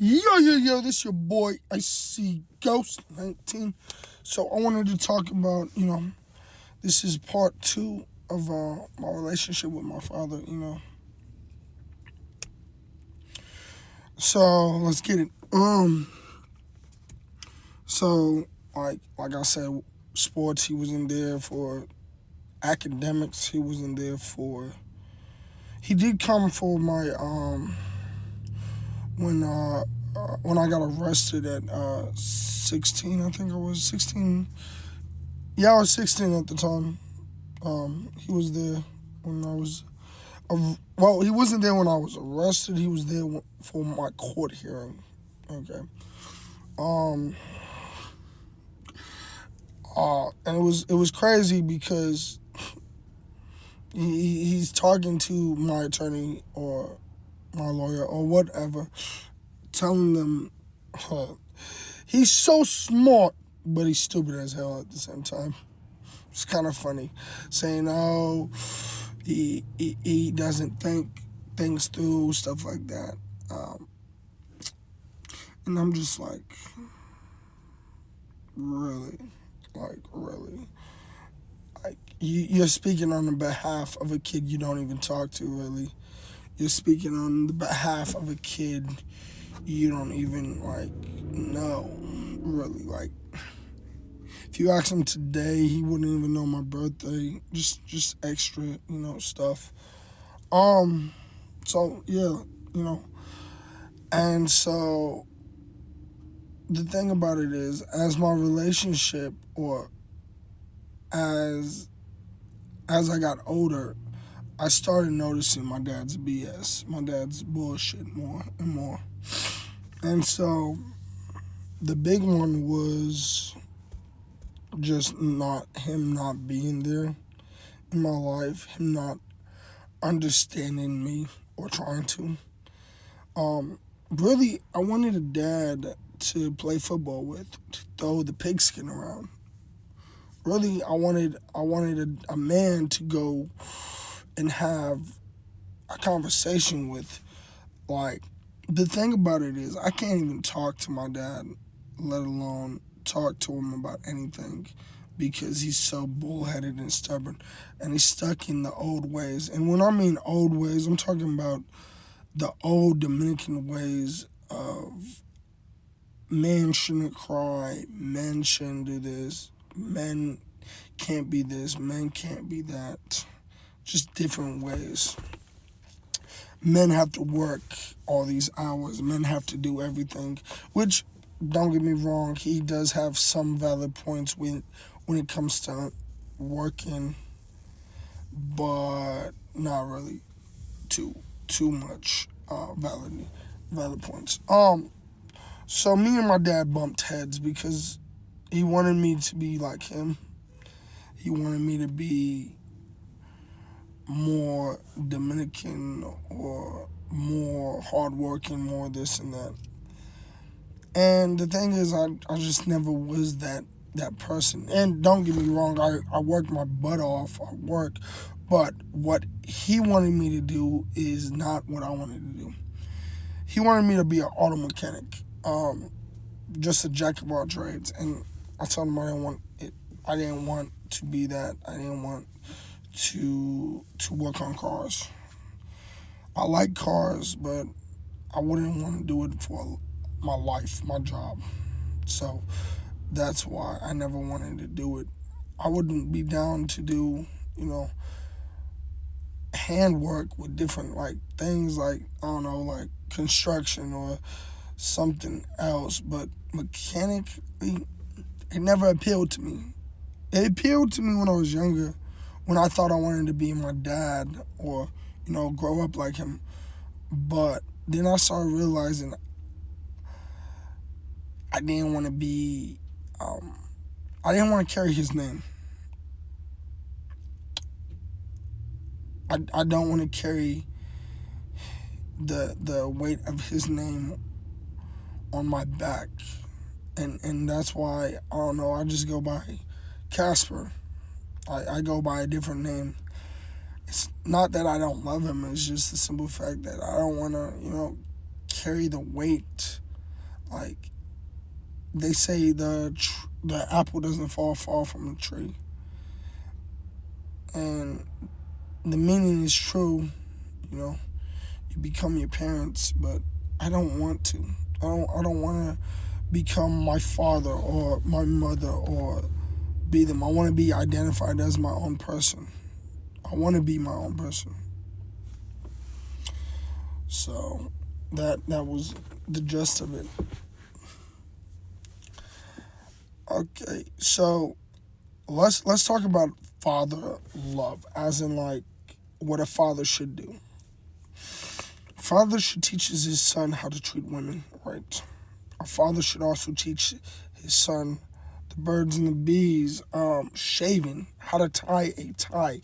Yo, this your boy, I see Ghost 19. So I wanted to talk about, this is part two of my relationship with my father. So let's get it. So like I said, sports, he was in there for academics, he was in there for, he did come for my, when I got arrested at 16, I think I was 16. Yeah, I was 16 at the time. He was there when I was. Well, he wasn't there when I was arrested. He was there for my court hearing. Okay. Um. And it was crazy because he's talking to my attorney or my lawyer or whatever, telling them he's so smart, but he's stupid as hell at the same time. It's kind of funny, saying, "Oh, he doesn't think things through," stuff like that. And I'm just like, really, like you're speaking on the behalf of a kid you don't even talk to. Really, you're speaking on the behalf of a kid you don't even know. Really, like. If you ask him today, he wouldn't even know my birthday. Just extra, stuff. So yeah, and so the thing about it is, as my relationship or as I got older, I started noticing my dad's BS, my dad's bullshit more and more. And so the big one was just not being there in my life, him not understanding me or trying to. Really, I wanted a dad to play football with, to throw the pigskin around. Really, I wanted a man to go and have a conversation with. Like, the thing about it is, I can't even talk to my dad, let alone talk to him about anything, because he's so bullheaded and stubborn, and he's stuck in the old ways. And when I mean old ways, I'm talking about the old Dominican ways of men shouldn't cry, men shouldn't do this, men can't be this, men can't be that. Just different ways. Men have to work all these hours. Men have to do everything, which, don't get me wrong, he does have some valid points when it comes to working, but not really too much valid points. So me and my dad bumped heads because he wanted me to be like him. He wanted me to be more Dominican or more hardworking, more this and that. And the thing is, I just never was that person. And don't get me wrong, I worked my butt off. I work, but what he wanted me to do is not what I wanted to do. He wanted me to be an auto mechanic, just a jack of all trades. And I told him I didn't want it. I didn't want to be that. I didn't want to work on cars. I like cars, but I wouldn't want to do it for my life, my job. So that's why I never wanted to do it. I wouldn't be down to do, handwork with different things like, I don't know, like construction or something else, but mechanically, it never appealed to me. It appealed to me when I was younger, when I thought I wanted to be my dad or, grow up like him. But then I started realizing I didn't want to be, I didn't want to carry his name. I don't want to carry the weight of his name on my back. And that's why, I don't know, I just go by Casper. I go by a different name. It's not that I don't love him, it's just the simple fact that I don't want to, carry the weight Like they say, the apple doesn't fall far from the tree, and the meaning is true. You know, you become your parents, but I don't want to. I don't want to become my father or my mother or be them. I want to be identified as my own person. I want to be my own person. So that was the gist of it. Okay, so let's talk about father love, as in like what a father should do. Father should teach his son how to treat women right. A father should also teach his son the birds and the bees, shaving, how to tie a tie,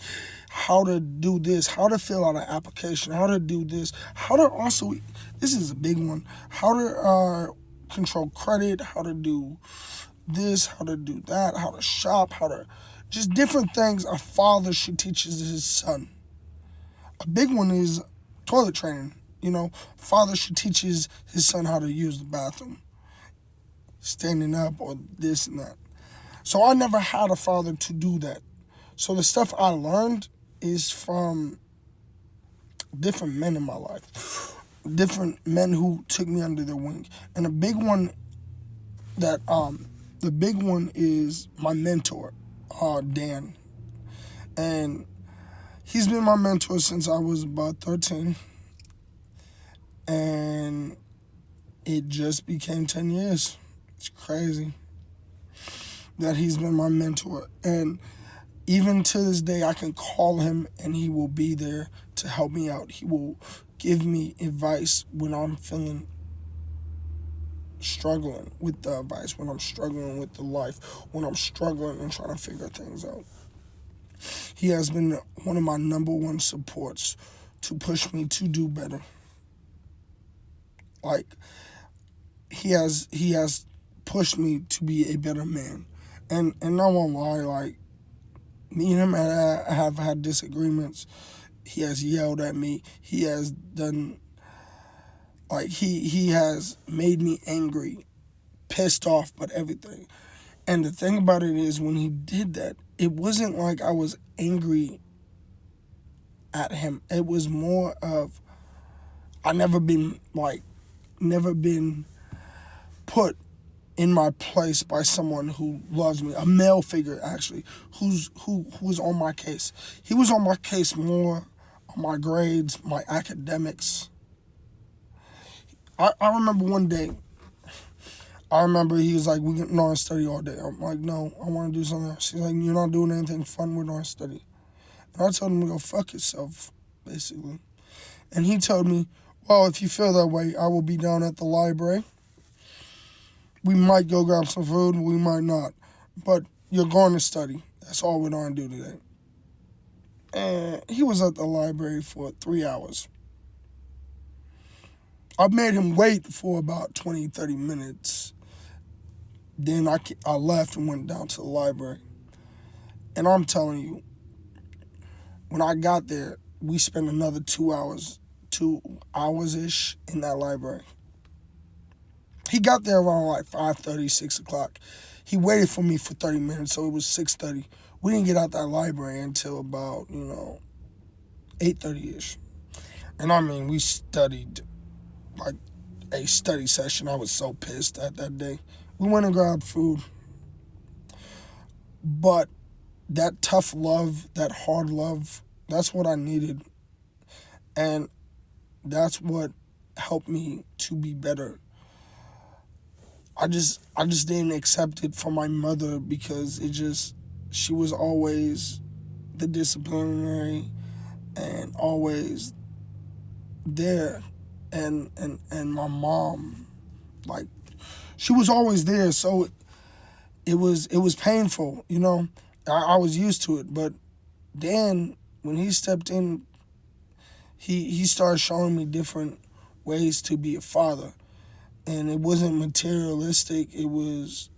how to do this, how to fill out an application, how to do this, how to also, this is a big one, how to control credit, how to do this, how to do that, how to shop, how to, just different things a father should teach his son. A big one is toilet training. You know, father should teach his son how to use the bathroom, standing up or this and that. So I never had a father to do that. So the stuff I learned is from different men in my life, different men who took me under their wing. And the big one is my mentor, Dan. And he's been my mentor since I was about 13. And it just became 10 years. It's crazy that he's been my mentor. And even to this day, I can call him and he will be there to help me out. He will give me advice when I'm struggling with the advice, when I'm struggling with the life, when I'm struggling and trying to figure things out. He has been one of my number one supports to push me to do better. Like, he has pushed me to be a better man. And I won't lie, like, me and him have had disagreements. He has yelled at me. He has done, like, he has made me angry, pissed off, but everything. And the thing about it is, when he did that, it wasn't like I was angry at him. It was more of, never been put in my place by someone who loves me, a male figure actually, who was on my case. He was on my case more on my grades, my academics. I remember one day, he was like, "We can not study all day." I'm like, "No, I want to do something else." He's like, "You're not doing anything fun with not study." And I told him to go fuck himself, basically. And he told me, "Well, if you feel that way, I will be down at the library. We might go grab some food, we might not. But you're going to study. That's all we're going to do today." And he was at the library for 3 hours. I made him wait for about 20, 30 minutes. Then I left and went down to the library. And I'm telling you, when I got there, we spent another 2 hours-ish in that library. He got there around like 5:30, 6 o'clock. He waited for me for 30 minutes, so it was 6:30. We didn't get out that library until about, 8:30-ish. And I mean, we studied like a study session. I was so pissed at that day. We went and grabbed food. But that tough love, that hard love, that's what I needed. And that's what helped me to be better. I just didn't accept it from my mother because she was always the disciplinary and always there. And my mom, like, she was always there, so it was painful, I was used to it. But Dan, when he stepped in, he started showing me different ways to be a father. And it wasn't materialistic, it was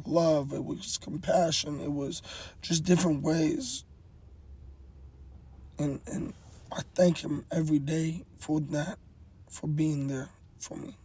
love, it was compassion, it was just different ways. And I thank him every day for that, for being there for me.